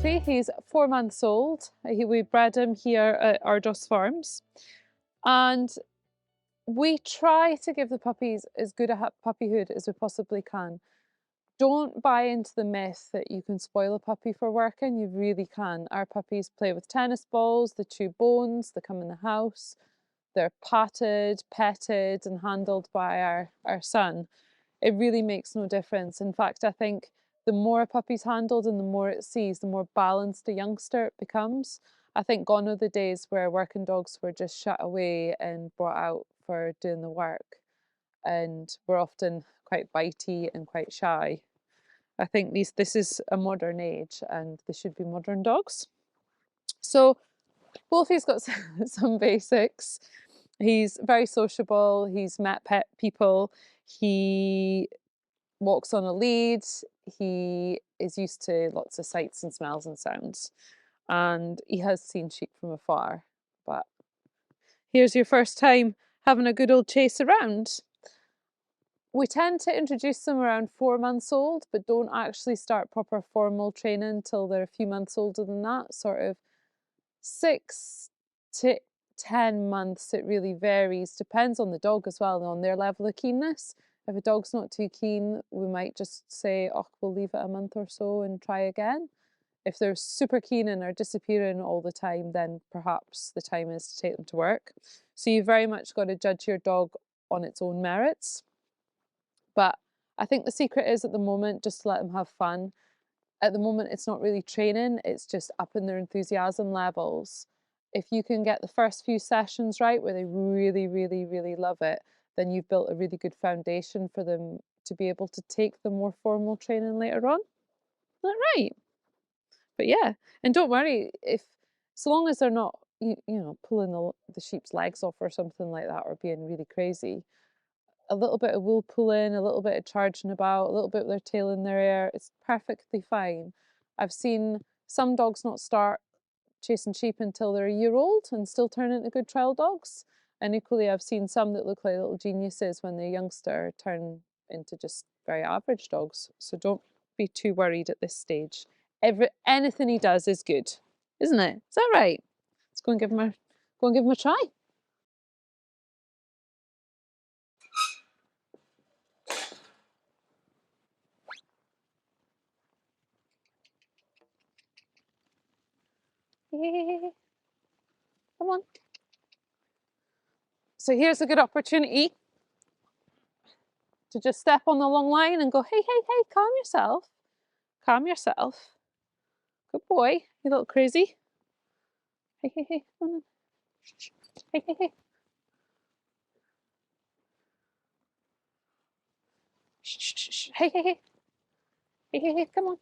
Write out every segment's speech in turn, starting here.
Wolfie. He's 4 months old. We bred him here at Ardos Farms. And we try to give the puppies as good a puppyhood as we possibly can. Don't buy into the myth that you can spoil a puppy for working. You really can. Our puppies play with tennis balls, they chew bones, they come in the house, they're patted, petted and handled by our son. It really makes no difference. In fact, I think the more a puppy's handled and the more it sees, the more balanced a youngster it becomes. I think gone are the days where working dogs were just shut away and brought out for doing the work, and were often quite bitey and quite shy. I think this is a modern age and they should be modern dogs. So Wolfie's got some basics. He's very sociable, he's met pet people, he walks on a lead, he is used to lots of sights and smells and sounds, and he has seen sheep from afar. But here's your first time having a good old chase around. We tend to introduce them around 4 months old, but don't actually start proper formal training until they're a few months older than that, sort of 6 to 10 months. It really varies, depends on the dog as well and on their level of keenness. If a dog's not too keen, we might just say, oh, we'll leave it a month or so and try again. If they're super keen and are disappearing all the time, then perhaps the time is to take them to work. So you very much got to judge your dog on its own merits. But I think the secret is at the moment just to let them have fun. At the moment, it's not really training, it's just upping their enthusiasm levels. If you can get the first few sessions right where they really, really, really love it, then you've built a really good foundation for them to be able to take the more formal training later on. Is that right? But yeah, and don't worry, if so long as they're not, you know, pulling the sheep's legs off or something like that, or being really crazy, a little bit of wool pulling, a little bit of charging about, a little bit with their tail in their air, it's perfectly fine. I've seen some dogs not start chasing sheep until they're a year old and still turn into good trial dogs. And equally, I've seen some that look like little geniuses when they're youngster turn into just very average dogs. So don't be too worried at this stage. Anything he does is good, isn't it? Is that right? Let's go and give him a try. Come on. So here's a good opportunity to just step on the long line and go, hey, hey, hey, calm yourself. Calm yourself. Good boy, you little crazy. Hey, hey, hey, come on. Hey, hey, hey. Shh, shh, shh. Hey, hey, hey. Hey, hey, hey, come on.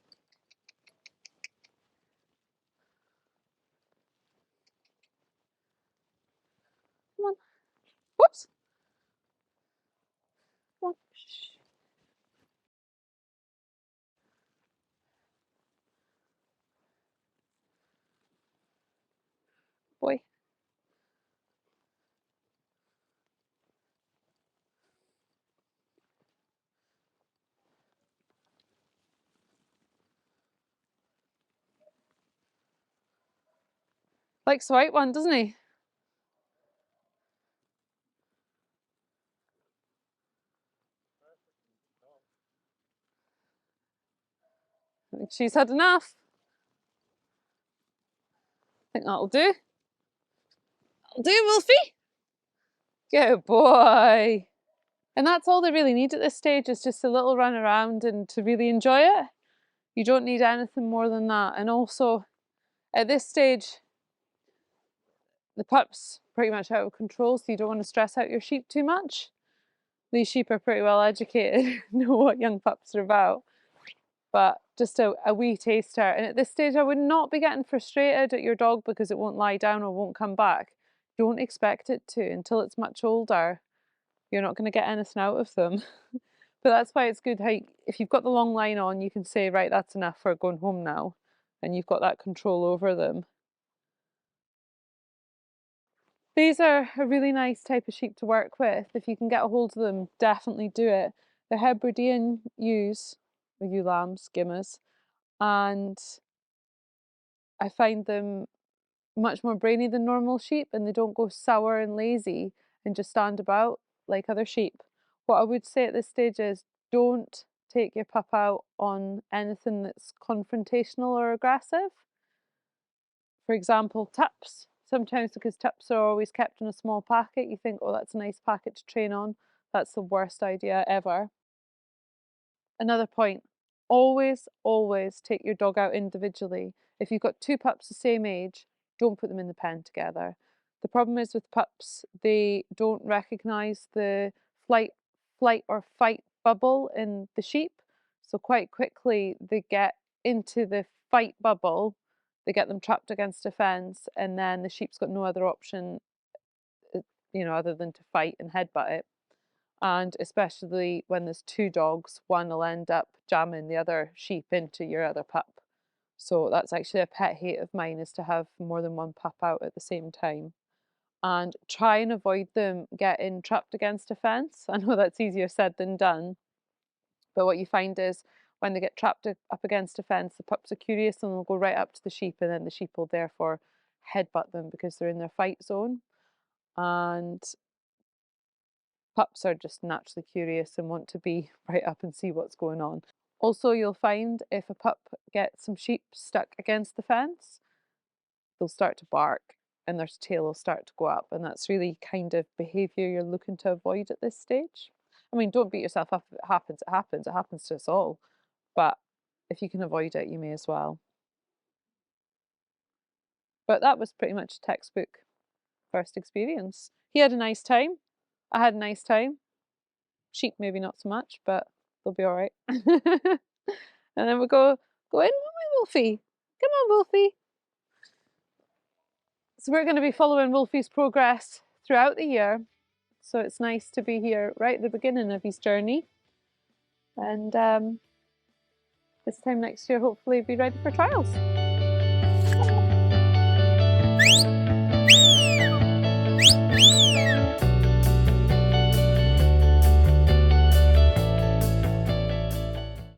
Come on. Whoops. Come on. Shh. Boy. Likes the white one, doesn't he? I think she's had enough. I think that'll do. That'll do, Wolfie. Good boy. And that's all they really need at this stage, is just a little run around and to really enjoy it. You don't need anything more than that. And also, at this stage, the pup's pretty much out of control, so you don't want to stress out your sheep too much. These sheep are pretty well educated, know what young pups are about. But just a wee taster. And at this stage, I would not be getting frustrated at your dog because it won't lie down or won't come back. Don't expect it to until it's much older. You're not going to get anything out of them. But that's why it's good how if you've got the long line on, you can say, right, that's enough, we're going home now. And you've got that control over them. These are a really nice type of sheep to work with. If you can get a hold of them, definitely do it. They're Hebridean ewes, or ewe lambs, skimmers, and I find them much more brainy than normal sheep, and they don't go sour and lazy and just stand about like other sheep. What I would say at this stage is don't take your pup out on anything that's confrontational or aggressive. For example, tups. Sometimes because tups are always kept in a small packet, you think, oh, that's a nice packet to train on. That's the worst idea ever. Another point, always take your dog out individually. If you've got two pups the same age, don't put them in the pen together. The problem is with pups, they don't recognise the flight or fight bubble in the sheep. So quite quickly they get into the fight bubble, they get them trapped against a fence, and then the sheep's got no other option, other than to fight and headbutt it. And especially when there's two dogs, one will end up jamming the other sheep into your other pup. So that's actually a pet hate of mine, is to have more than one pup out at the same time. And try and avoid them getting trapped against a fence. I know that's easier said than done, but what you find is when they get trapped up against a fence, the pups are curious and will go right up to the sheep, and then the sheep will therefore headbutt them because they're in their fight zone. And pups are just naturally curious and want to be right up and see what's going on. Also, you'll find if a pup gets some sheep stuck against the fence, they'll start to bark and their tail will start to go up, and that's really kind of behaviour you're looking to avoid at this stage. I mean, don't beat yourself up if it happens, it happens, it happens to us all, but if you can avoid it, you may as well. But that was pretty much a textbook first experience. He had a nice time, I had a nice time. Sheep maybe not so much, but they'll be all right. And then we go in, with Wolfie. Come on, Wolfie. So we're going to be following Wolfie's progress throughout the year. So it's nice to be here right at the beginning of his journey. And this time next year, hopefully be ready for trials.